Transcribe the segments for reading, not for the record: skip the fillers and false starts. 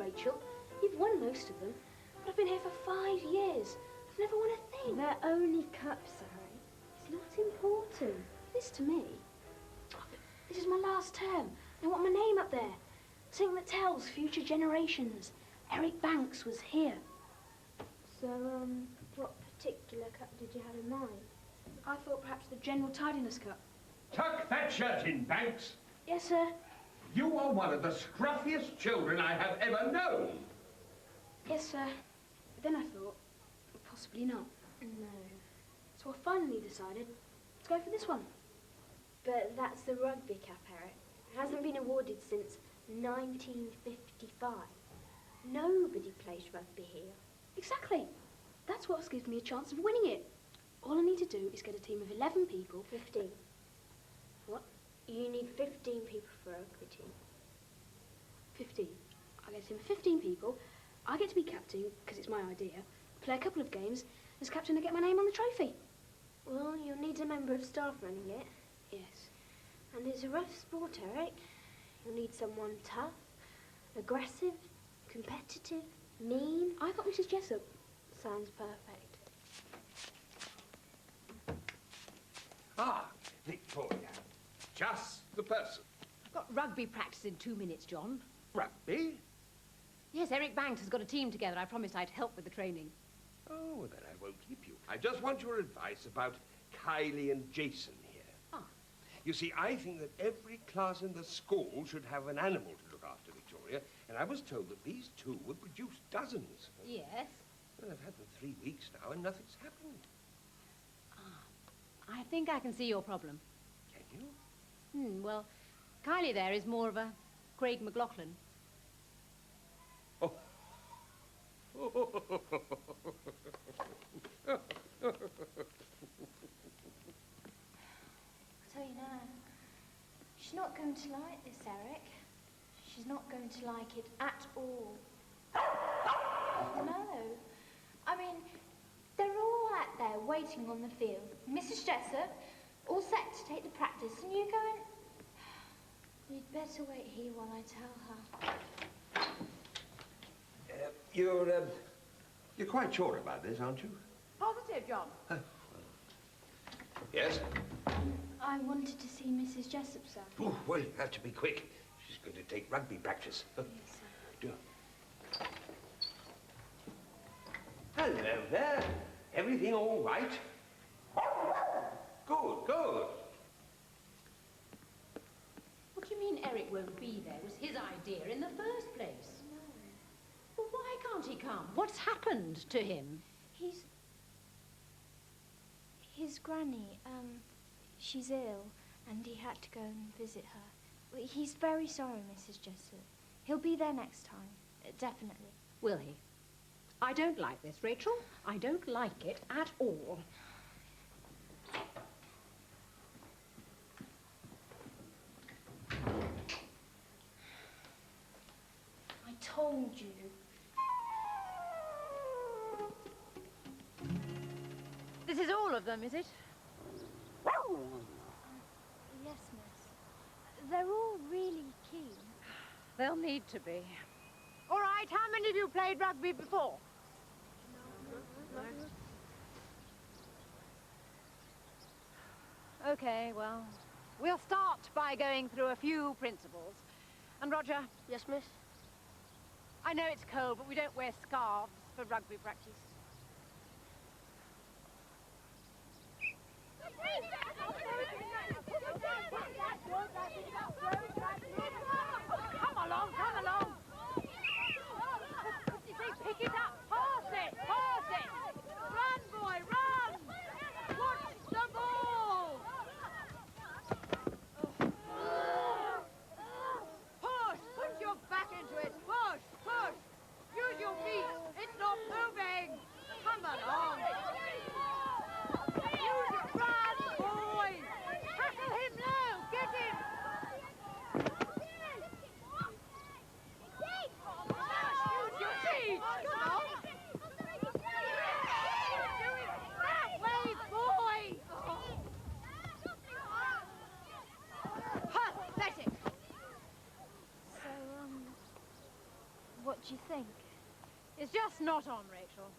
Rachel. You've won most of them. But I've been here for 5 years. I've never won a thing. They're only cups, Harry. It's not important. This to me. This is my last term. I want my name up there. Something that tells future generations. Eric Banks was here. So, what particular cup did you have in mind? I thought perhaps the General Tidiness Cup. Tuck that shirt in, Banks. Yes, sir. You are one of the scruffiest children I have ever known. Yes, sir. But then I thought, possibly not. No. So I finally decided to go for this one. But that's the rugby cap, Eric. It hasn't been awarded since 1955. Nobody plays rugby here. Exactly. That's what gives me a chance of winning it. All I need to do is get a team of 11 people. 15. What? You need 15 people for a rugby team. 15. I get a team of 15 people. I get to be captain, because it's my idea. Play a couple of games. As captain, I get my name on the trophy. Well, you'll need a member of staff running it. Yes. And it's a rough sport, Eric. You'll need someone tough, aggressive, competitive, mean. I got Mrs. Jessup. Sounds perfect. Ah, Victoria. Just the person. I've got rugby practice in 2 minutes, John. Rugby? Yes, Eric Banks has got a team together. I promised I'd help with the training. Oh, well, then I won't keep you. I just want your advice about Kylie and Jason here. Ah. You see, I think that every class in the school should have an animal to look after, Victoria, and I was told that these two would produce dozens. Yes? Well, I've had them 3 weeks now, and nothing's happened. Ah, I think I can see your problem. Can you? Well, Kylie there is more of a Craig McLaughlin. Oh. I'll tell you now, she's not going to like this, Eric. She's not going to like it at all. No. I mean, they're all out there waiting on the field. Mrs. Jessup, all set to take the practice, and you're going... You'd better wait here while I tell her. You're quite sure about this, aren't you? Positive, John. Yes? I wanted to see Mrs. Jessup, sir. Oh, well, you have to be quick. She's going to take rugby practice. Yes, sir. Do. Hello there. Everything all right? Good, good. What do you mean Eric won't be there? It was his idea in the first place. No. Well, why can't he come? What's happened to him? His granny, she's ill, and he had to go and visit her. He's very sorry, Mrs. Jessup. He'll be there next time, definitely. Will he? I don't like this, Rachel. I don't like it at all. I told you. This is all of them, is it? Yes, miss. They're all really keen. They'll need to be. All right, how many of you played rugby before? No. Okay, well, we'll start by going through a few principles. And Roger? Yes, miss? I know it's cold, but we don't wear scarves for rugby practice. Come along, come along. Pick it up. Pass it, pass it. Run, boy, run. Watch the ball. Push, put your back into it. Push, push. Use your feet. It's not moving. Come along. Use it. Run, boy. Tackle him low. Get him. Use your feet. Come on. Do it that way, boy. Pathetic. So, what do you think? It's just not on, Rachel.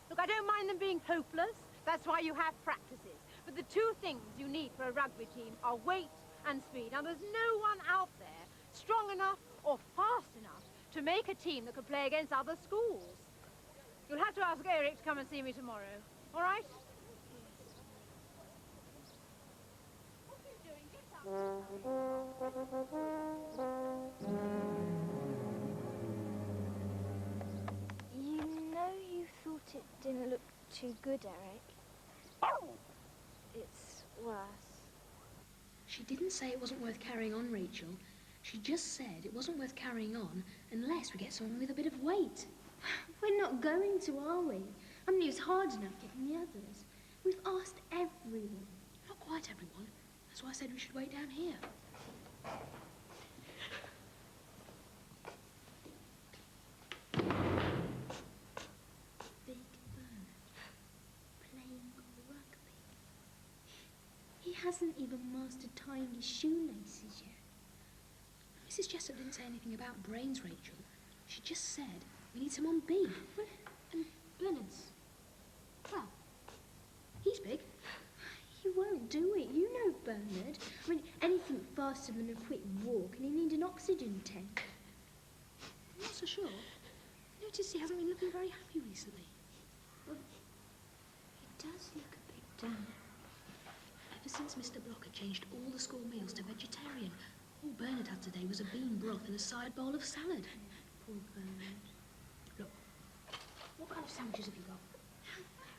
Look, I don't mind them being hopeless. That's why you have practices. But the two things you need for a rugby team are weight and speed. Now, there's no one out there strong enough or fast enough to make a team that could play against other schools. You'll have to ask Eric to come and see me tomorrow. All right? What are you doing? Get You know you thought it didn't look too good, Eric. It's worse. She didn't say it wasn't worth carrying on, Rachel. She just said it wasn't worth carrying on unless we get someone with a bit of weight. We're not going to, are we? I mean, it was hard enough getting the others. We've asked everyone. Not quite everyone. That's why I said we should wait down here. Big Bernard playing rugby. He hasn't even mastered tying his shoelaces yet. Mrs. Jessup didn't say anything about brains, Rachel. She just said we need someone big. And Bernard's, well, he's big. He won't do it. You know Bernard. I mean, anything faster than a quick walk, and he needs an oxygen tank. I'm not so sure. I noticed he hasn't been looking very happy recently. Well, he does look a bit down. Ever since Mr. Blocker changed all the school meals to vegetarian, all Bernard had today was a bean broth and a side bowl of salad. Poor Bernard. Look, what kind of sandwiches have you got?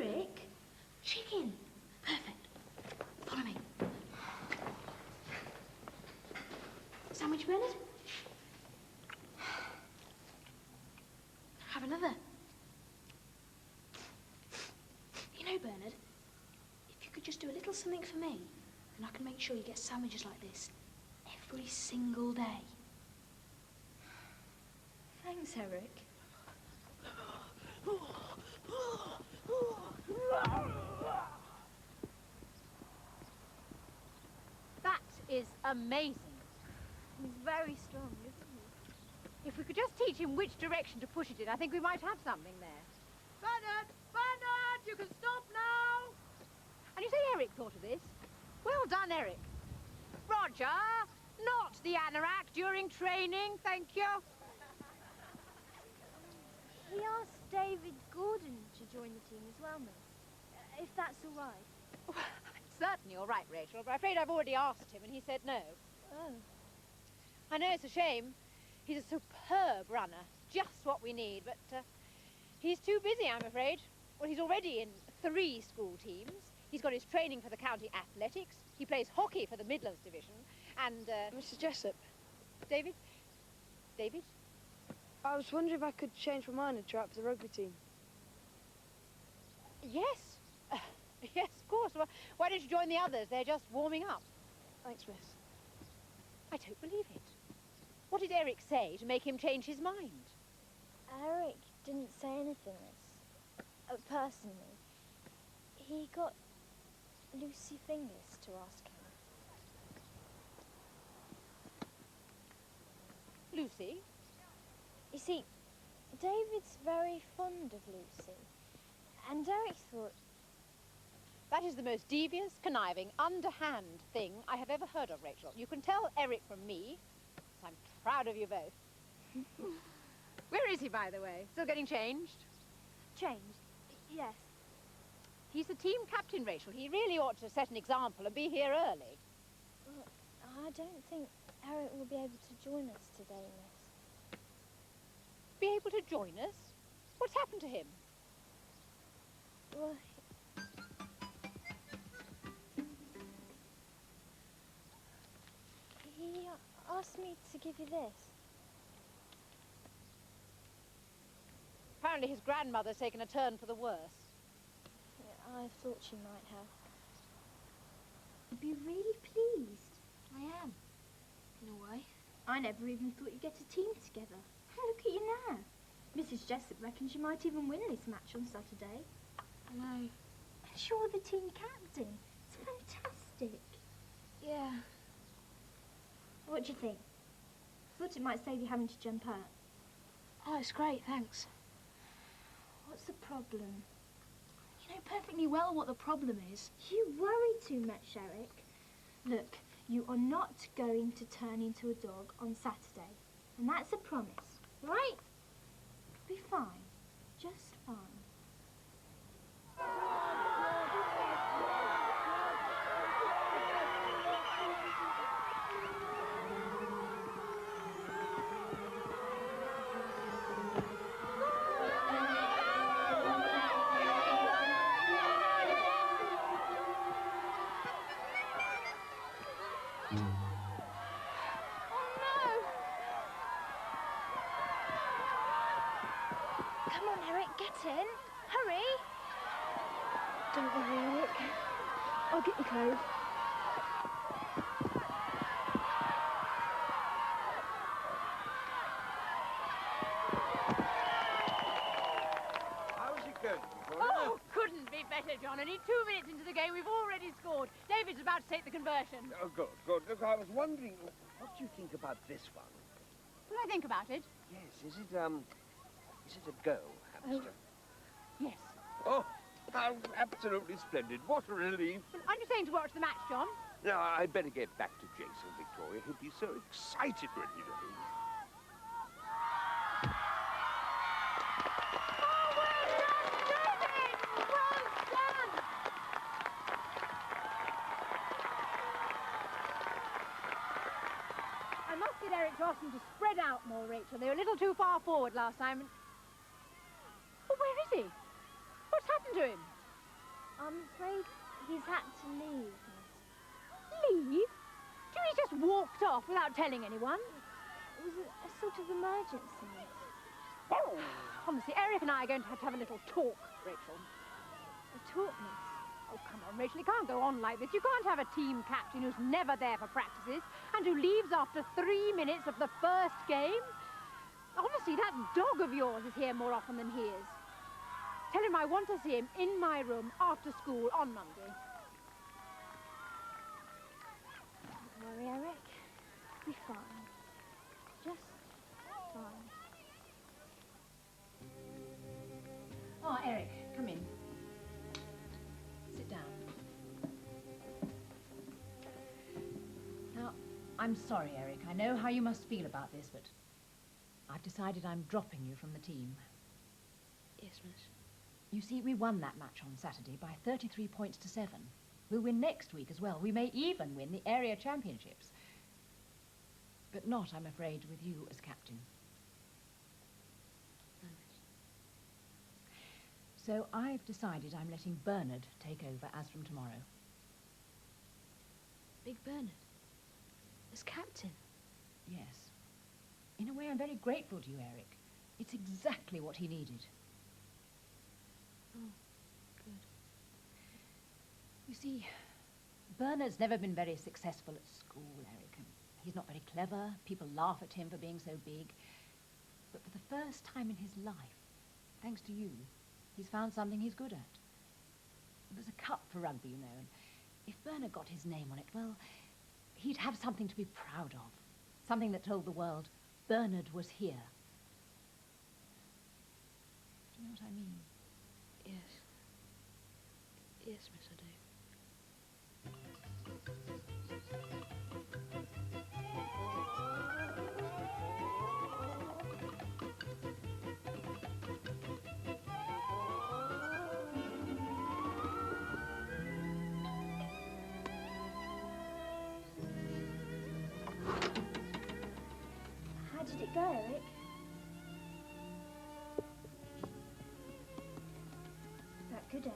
Eric? Chicken. Perfect. Follow me. Sandwich, Bernard? Have another. You know, Bernard, if you could just do a little something for me, then I can make sure you get sandwiches like this every single day. Thanks, Eric. That is amazing. He's very strong, isn't he? If we could just teach him which direction to push it in, I think we might have something there. Bernard! Bernard! You can stop now! And you say Eric thought of this? Well done, Eric. Roger! Not the anorak during training, thank you. He asked David Gordon to join the team as well, miss. If that's all right. Well, it's certainly all right, Rachel, but I'm afraid I've already asked him and he said no. Oh. I know it's a shame. He's a superb runner, just what we need, but he's too busy, I'm afraid. Well, he's already in 3 school teams. He's got his training for the county athletics. He plays hockey for the Midlands division. And, Mrs. Jessup, David? David? I was wondering if I could change my mind and try out for the rugby team. Yes. Yes, of course. Well, why don't you join the others? They're just warming up. Thanks, miss. I don't believe it. What did Eric say to make him change his mind? Eric didn't say anything, miss. Personally. He got Lucy Fingers to ask him. Lucy? You see, David's very fond of Lucy. And Eric thought... That is the most devious, conniving, underhand thing I have ever heard of, Rachel. You can tell Eric from me. I'm proud of you both. Where is he, by the way? Still getting changed? Changed? Yes. He's the team captain, Rachel. He really ought to set an example and be here early. Well, I don't think Eric will be able to join us today, miss. Be able to join us? What's happened to him? Well, he asked me to give you this. Apparently his grandmother's taken a turn for the worse. Yeah, I thought she might have. You'd be really pleased. I am, in a way. I never even thought you'd get a team together. Look at you now. Mrs. Jessup reckons you might even win this match on Saturday. I know. And you're the team captain. It's fantastic. Yeah. What do you think? Thought it might save you having to jump out. Oh, it's great, thanks. What's the problem? You know perfectly well what the problem is. You worry too much, Eric. Look, you are not going to turn into a dog on Saturday. And that's a promise, right? It'll be fine. Just fine. Come on, Eric, get in. Hurry. Don't worry, Eric. I'll get you clothes. How's it going, Victoria? Oh, couldn't be better, John. Only 2 minutes into the game, we've already scored. David's about to take the conversion. Oh, good, good. Look, I was wondering, what do you think about this one? Will I think about it? Yes, is it a go, hamster? Yes. Oh, how absolutely splendid. What a relief. Well, aren't you saying to watch the match, John? Now, I'd better get back to Jason, Victoria. He'll be so excited when he knows. I must get Eric to ask them to spread out more, Rachel. They were a little too far forward last time. Oh, where is he? What's happened to him? I'm afraid he's had to leave, Miss. Leave? Do you mean he just walked off without telling anyone? It was a sort of emergency, Miss. Honestly, Eric and I are going to have a little talk, Rachel. A talk, Miss. Oh, come on, Rachel, it can't go on like this. You can't have a team captain who's never there for practices and who leaves after 3 minutes of the first game. Honestly, that dog of yours is here more often than he is. Tell him I want to see him in my room after school on Monday. Don't worry, Eric. Be fine. Just fine. Oh, Eric, come in. Sit down. Now, I'm sorry, Eric. I know how you must feel about this, but I've decided I'm dropping you from the team. Yes, miss. You see, we won that match on Saturday by 33 points to 7. We'll win next week as well. We may even win the area championships. But not, I'm afraid, with you as captain. No, miss. So I've decided I'm letting Bernard take over as from tomorrow. Big Bernard? As captain? Yes. In a way, I'm very grateful to you, Eric. It's exactly what he needed. Oh, good. You see, Bernard's never been very successful at school, Eric. And he's not very clever. People laugh at him for being so big. But for the first time in his life, thanks to you, he's found something he's good at. There's a cup for rugby, you know, and if Bernard got his name on it, well, he'd have something to be proud of. Something that told the world, Bernard was here. Do you know what I mean? Yes. Yes, miss, I do. How did it go, Eric? That good, eh?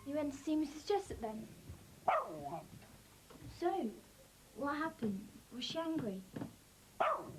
You went to see Mrs. Jessup then? So, what happened? Was she angry? Oh,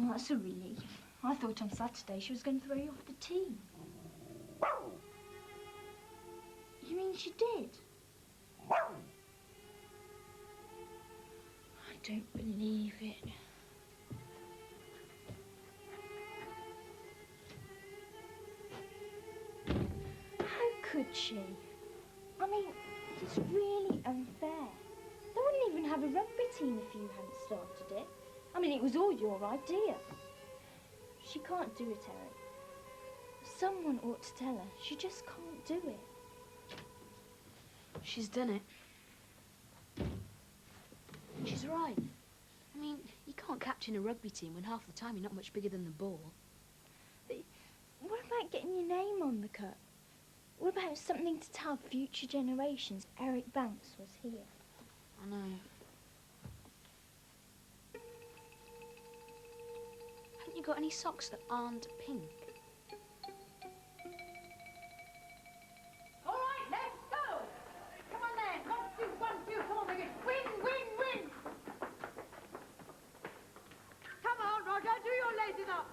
that's a relief. I thought on Saturday she was going to throw you off the team. You mean she did? I don't believe it. How could she? I mean, it's really unfair. There wouldn't even have a rugby team if you hadn't started it. I mean, it was all your idea. She can't do it, Eric. Someone ought to tell her. She just can't do it. She's done it. She's right. I mean, you can't captain a rugby team when half the time you're not much bigger than the ball. But what about getting your name on the cup? What about something to tell future generations Eric Banks was here? I know. Haven't you got any socks that aren't pink? All right, let's go. Come on then. 1, 2, 1, 2, come on, Wicket. Win, win, win. Come on, Roger, do your laces up.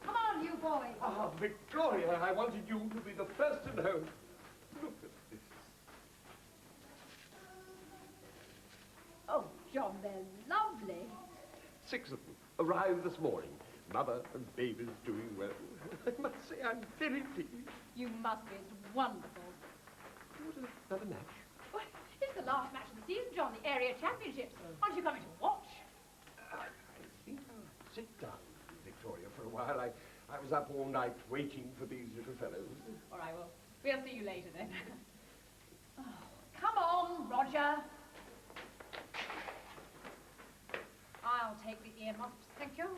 Come on, you boys. Ah, Victoria, I wanted you to be the first to know. Look at this. Oh, John, they're lovely. 6 of them arrived this morning. Mother and baby's doing well. I must say I'm very pleased. You must be. It's wonderful. What, another match? Well, it's the last match of the season, John, the area championships. Aren't you coming to watch? I think I'll sit down, Victoria, for a while. I was up all night waiting for these little fellows. All right, well, we'll see you later then. Oh, come on, Roger. I'll take the earmuffs, thank you.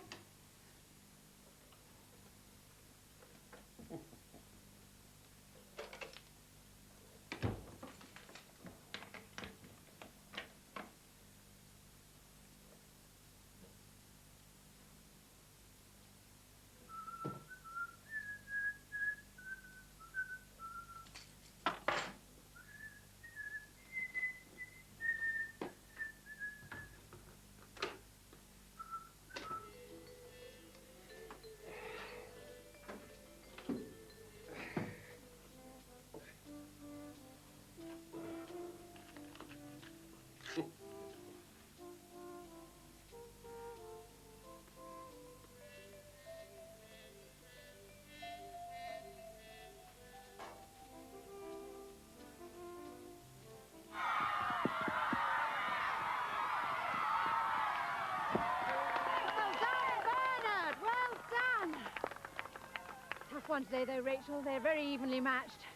Tough one today, though, Rachel. They're very evenly matched.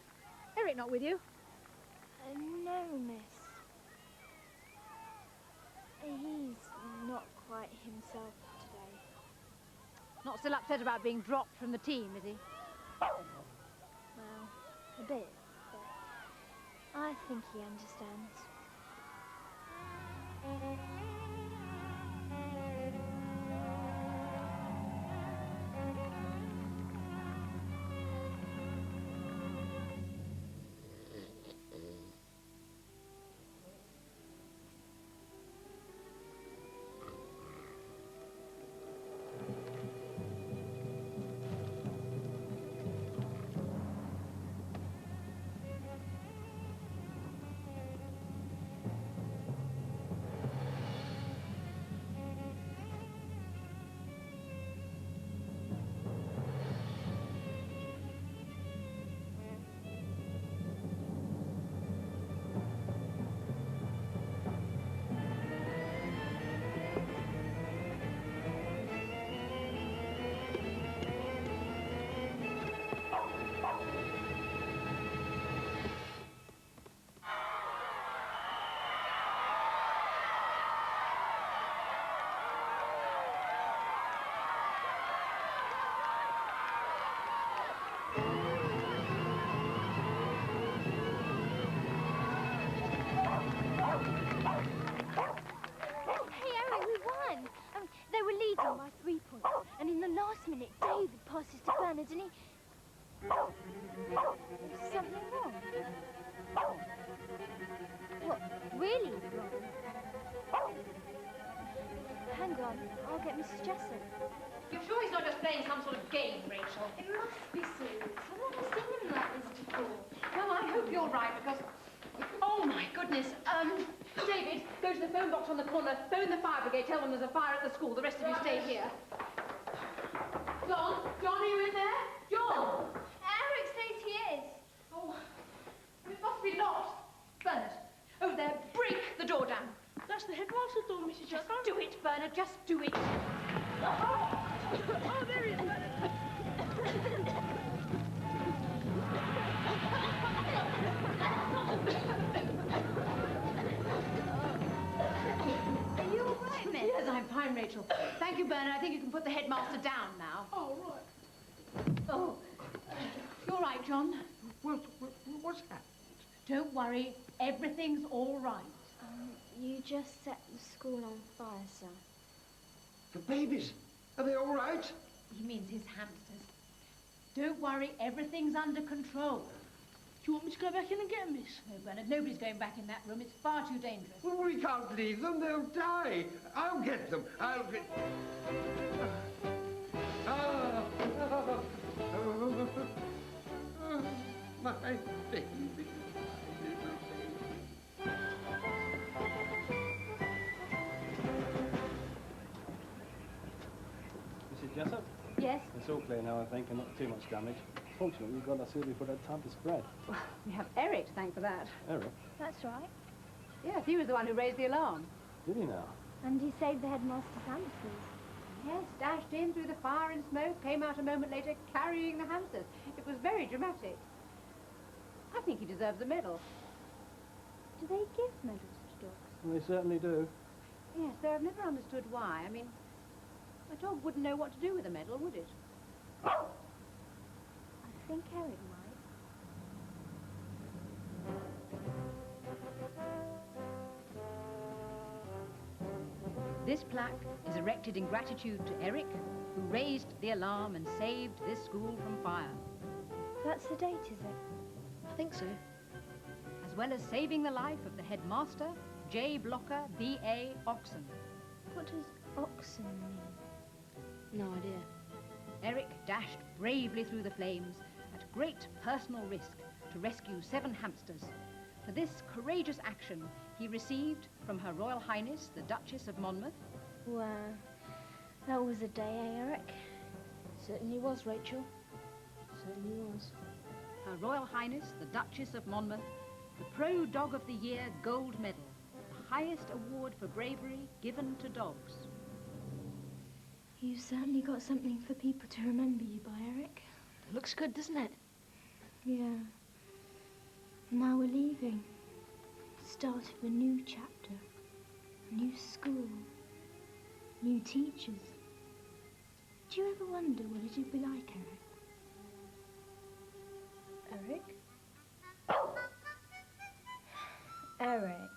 Eric not with you? No, miss. He's not quite himself today. Not still upset about being dropped from the team, is he? Well, a bit, but I think he understands. By 3 points. And in the last minute, David passes to Bernard and he... Is something wrong? What, really wrong? Hang on, I'll get Mrs. Jessup. You're sure he's not just playing some sort of game, Rachel? It must be serious. I've never seen him like this before. Well, I hope you're right, because... Oh, my goodness. David, go to the phone box on the corner, phone the fire brigade, tell them there's a fire at the school. The rest of you stay here. John, are you in there? John! Eric says he is. Oh, it must be locked. Bernard, over there, break the door down. That's the headmaster. just do it. Oh, there he is, Bernard. Are you all right, Miss? Yes, I'm fine, Rachel. Thank you, Bernard. I think you can put the headmaster down now. Oh, right. Oh, you're right, John. What's happened? Don't worry, everything's all right. You just set the school on fire, sir. The babies, are they all right? He means his hamsters. Don't worry, everything's under control. Do you want me to go back in and get 'em, miss? No, Bernard, nobody's going back in that room. It's far too dangerous. Well, we can't leave them. They'll die. I'll get them. I'll get... My baby. Mrs. Jessup? Yes? It's all clear now, I think, and not too much damage. Fortunately, we've got our seal before that time to spread. We have Eric to thank for that. Eric? That's right. Yes, he was the one who raised the alarm. Did he now? And he saved the headmaster's hamsters. Yes, dashed in through the fire and smoke, came out a moment later carrying the hamsters. It was very dramatic. I think he deserves a medal. Do they give medals to dogs? Well, they certainly do. Yes, though I've never understood why. I mean, a dog wouldn't know what to do with a medal, would it? I think Eric might. This plaque is erected in gratitude to Eric, who raised the alarm and saved this school from fire, That's the date, is it? I think so. as well as saving the life of the headmaster, J. Blocker, B.A. Oxon. What does oxen mean? No idea. Eric dashed bravely through the flames at great personal risk to rescue 7 hamsters. For this courageous action, he received from Her Royal Highness, the Duchess of Monmouth, Wow. That was a day, eh, Eric? Certainly was, Rachel. Certainly was. Her Royal Highness, the Duchess of Monmouth, the Pro Dog of the Year Gold Medal, the highest award for bravery given to dogs. You've certainly got something for people to remember you by, Eric. It looks good, doesn't it? Yeah. Now we're leaving. Start of a new chapter. A new school. New teachers. Do you ever wonder what it'd be like, Eric? Eric? Eric.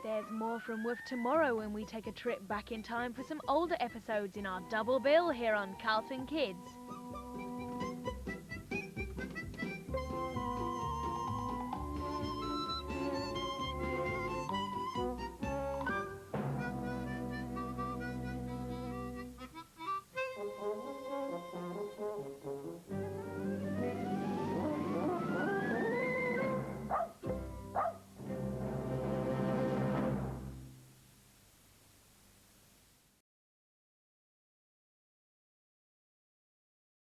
There's more from Woof tomorrow when we take a trip back in time for some older episodes in our double bill here on Carlton Kids.